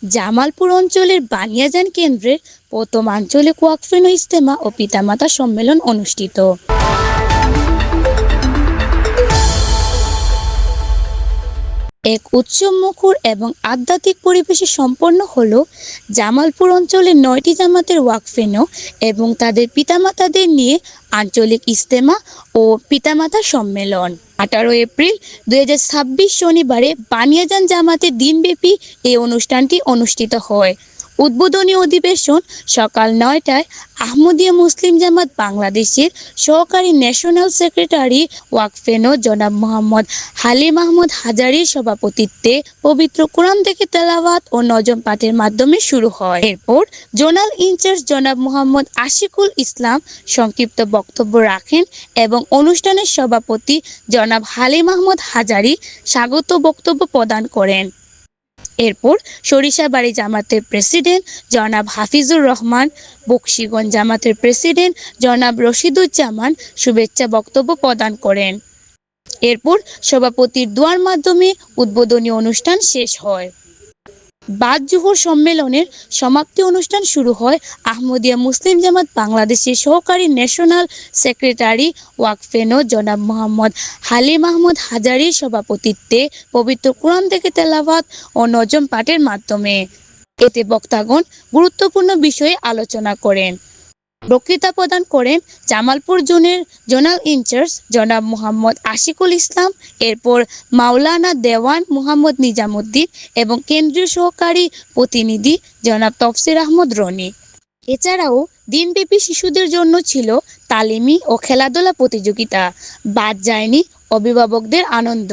জামালপুর অঞ্চলের বানিয়াজান কেন্দ্রের প্রথম আঞ্চলিক ওয়াকফ ইজতেমা ও পিতামাতা সম্মেলন অনুষ্ঠিত। এক উৎসবমুখর এবং আধ্যাত্মিক পরিবেশে সম্পন্ন হলো জামালপুর অঞ্চলের 9টি জামাতের ওয়াকফ এবং তাদের পিতামাতাদের নিয়ে আঞ্চলিক ইজতেমা ও পিতামাতা সম্মেলন। 18 এপ্রিল 2026 শনিবারে বানিয়াজান জামাতের দিনব্যাপী এই অনুষ্ঠানটি অনুষ্ঠিত হয়। উদ্বোধনী অধিবেশন সকাল 9টায় আহমদিয়া মুসলিম জামাত বাংলাদেশের সহকারী ন্যাশনাল সেক্রেটারি ওয়াকফ জনাব মোহাম্মদ হালিম আহমদ হাজারীর সভাপতিত্বে পবিত্র কোরআন থেকে তেলাওয়াত ও নজম পাঠের মাধ্যমে শুরু হয়। এরপর জোনাল ইনচার্জ জনাব মোহাম্মদ আশিকুল ইসলাম সংক্ষিপ্ত বক্তব্য রাখেন এবং অনুষ্ঠানের সভাপতি জনাব হালিম আহমদ হাজারী স্বাগত বক্তব্য প্রদান করেন। এরপর সরিষাবাড়ি জামাতের প্রেসিডেন্ট জনাব হাফিজুর রহমান, বকশীগঞ্জ জামাতের প্রেসিডেন্ট জনাব রশিদুজ্জামান শুভেচ্ছা বক্তব্য প্রদান করেন। এরপর সভাপতির দোয়ার মাধ্যমে উদ্বোধনী অনুষ্ঠান শেষ হয়। বাদ জোহর সম্মেলনের সমাপ্তি অনুষ্ঠান শুরু হয় আহমদিয়া মুসলিম জামাত বাংলাদেশের সহকারী ন্যাশনাল সেক্রেটারি ওয়াকফ জনাব মোহাম্মদ হালিম আহমদ হাজারীর সভাপতিত্বে পবিত্র কোরআন থেকে তেলাওয়াত ও নজম পাঠের মাধ্যমে। এতে বক্তাগণ গুরুত্বপূর্ণ বিষয়ে আলোচনা করেন। বক্তৃতা প্রদান করেন জামালপুর জোনের জোনাল ইনচার্জ জনাব মোহাম্মদ আশিকুল ইসলাম, এরপর মাওলানা দেওয়ান মোহাম্মদ নিজামুদ্দিন এবং কেন্দ্রীয় সহকারী প্রতিনিধি জনাব তফসির আহমদ রনি। এছাড়াও দিনব্যাপী শিশুদের জন্য ছিল তালিমি ও খেলাধুলা প্রতিযোগিতা। বাদ যায়নি অভিভাবকদের আনন্দ।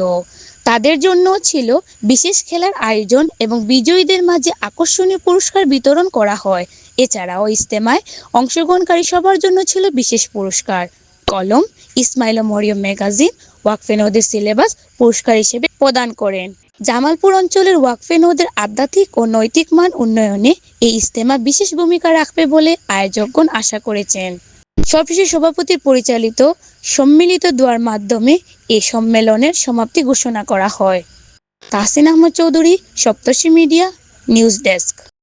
তাদের জন্য ছিল বিশেষ খেলার আয়োজন এবং বিজয়ীদের মাঝে আকর্ষণীয় পুরস্কার বিতরণ করা হয়। এছাড়াও ইজতেমায় অংশগ্রহণকারী সবার জন্য ছিল বিশেষ পুরস্কার। কলম, ইসমাইল ও মরিয়ম ম্যাগাজিন ওয়াকফ-এ-নূরদের সিলেবাস পুরস্কার হিসেবে প্রদান করেন। জামালপুর অঞ্চলের ওয়াকফ-এ-নূরদের আধ্যাত্মিক ও নৈতিক মান উন্নয়নে এই ইজতেমা বিশেষ ভূমিকা রাখবে বলে আয়োজকগণ আশা করেছেন। সবশেষে সভাপতির পরিচালিত সম্মিলিত দোয়ার মাধ্যমে এই সম্মেলনের সমাপ্তি ঘোষণা করা হয়। তাহসিন আহমদ চৌধুরী, সপ্তর্ষি মিডিয়া, নিউজ ডেস্ক।